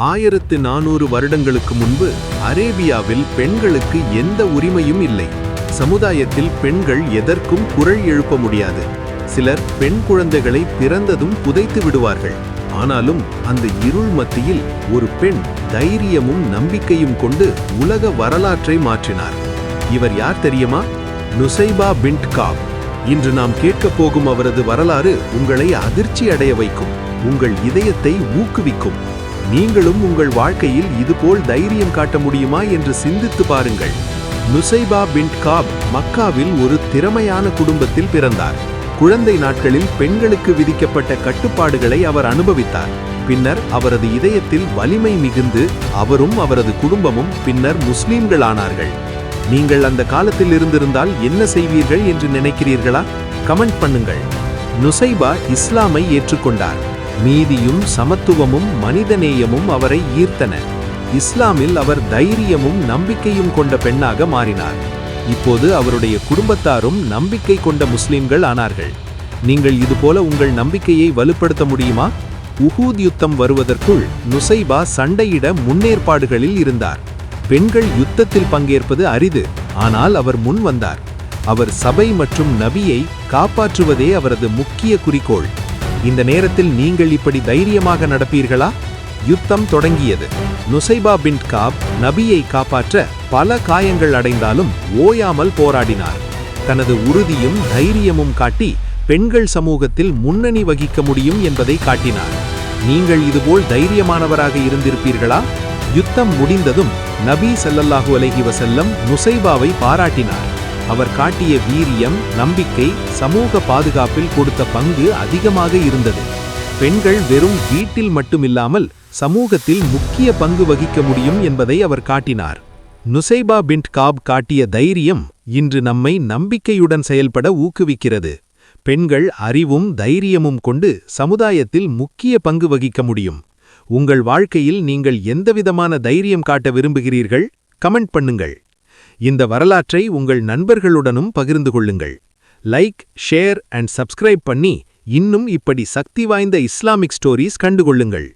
1400 வருடங்களுக்கு முன்பு அரேபியாவில் பெண்களுக்கு எந்த உரிமையும் இல்லை. சமுதாயத்தில் பெண்கள் எதற்கும் குரல் எழுப்ப முடியாது. சிலர் பெண் குழந்தைகளை பிறந்ததும் புதைத்து விடுவார்கள். ஆனாலும் அந்த இருள் மத்தியில் ஒரு பெண் தைரியமும் நம்பிக்கையும் கொண்டு உலக வரலாற்றை மாற்றினார். இவர் யார் தெரியுமா? நுசைபா பின்ட் காப். இன்று நாம் கேட்கப் போகும் அவரது வரலாறு உங்களை அதிர்ச்சி அடைய வைக்கும், உங்கள் இதயத்தை ஊக்குவிக்கும். நீங்களும் உங்கள் வாழ்க்கையில் இதுபோல் தைரியம் காட்ட முடியுமா என்று சிந்தித்து பாருங்கள். நுசைபா பின்ட் காப் மக்காவில் ஒரு திறமையான குடும்பத்தில் பிறந்தார். குழந்தை நாட்களில் பெண்களுக்கு விதிக்கப்பட்ட கட்டுப்பாடுகளை அவர் அனுபவித்தார். பின்னர் அவரது இதயத்தில் வலிமை மிகுந்து அவரும் அவரது குடும்பமும் பின்னர் முஸ்லிம்களானார்கள். நீங்கள் அந்த காலத்தில் இருந்திருந்தால் என்ன செய்வீர்கள் என்று நினைக்கிறீர்களா? கமெண்ட் பண்ணுங்கள். நுசைபா இஸ்லாமை ஏற்றுக்கொண்டார். நீதியும் சமத்துவமும் மனிதநேயமும் அவரை ஈர்த்தன. இஸ்லாமில் அவர் தைரியமும் நம்பிக்கையும் கொண்ட பெண்ணாக மாறினார். இப்போது அவருடைய குடும்பத்தாரும் நம்பிக்கை கொண்ட முஸ்லிம்கள் ஆனார்கள். நீங்கள் இதுபோல உங்கள் நம்பிக்கையை வலுப்படுத்த முடியுமா? உஹூத் யுத்தம் வருவதற்குள் நுசைபா சண்டையிட முன்னேற்பாடுகளில் இருந்தார். பெண்கள் யுத்தத்தில் பங்கேற்பது அரிது, ஆனால் அவர் முன் வந்தார். அவர் சபை மற்றும் நபியை காப்பாற்றுவதே அவரது முக்கிய குறிக்கோள். இந்த நேரத்தில் நீங்கள் இப்படி தைரியமாக நடப்பீர்களா? யுத்தம் தொடங்கியது. நுசைபா பின்ட் காப் நபியை காப்பாற்ற பல காயங்கள் அடைந்தாலும் ஓயாமல் போராடினார். தனது உறுதியும் தைரியமும் காட்டி பெண்கள் சமூகத்தில் முன்னணி வகிக்க முடியும் என்பதை காட்டினார். நீங்கள் இதுபோல் தைரியமானவராக இருந்திருப்பீர்களா? யுத்தம் முடிந்ததும் நபி ஸல்லல்லாஹு அலைஹி வஸல்லம் நுசைபாவை பாராட்டினார். அவர் காட்டிய வீரியம், நம்பிக்கை, சமூக பாதுகாப்பில் கொடுத்த பங்கு அதிகமாக இருந்தது. பெண்கள் வெறும் வீட்டில் மட்டுமில்லாமல் சமூகத்தில் முக்கிய பங்கு வகிக்க முடியும் என்பதை அவர் காட்டினார். நுசைபா பின்ட் காப் காட்டிய தைரியம் இன்று நம்மை நம்பிக்கையுடன் செயல்பட ஊக்குவிக்கிறது. பெண்கள் அறிவும் தைரியமும் கொண்டு சமுதாயத்தில் முக்கிய பங்கு வகிக்க முடியும். உங்கள் வாழ்க்கையில் நீங்கள் எந்தவிதமான தைரியம் காட்ட விரும்புகிறீர்கள்? கமெண்ட் பண்ணுங்கள். இந்த வரலாற்றை உங்கள் நண்பர்களுடனும் பகிர்ந்து கொள்ளுங்கள். லைக், ஷேர் அண்ட் சப்ஸ்கிரைப் பண்ணி இன்னும் இப்படி சக்தி வாய்ந்த இஸ்லாமிக் ஸ்டோரீஸ் கண்டுகொள்ளுங்கள்.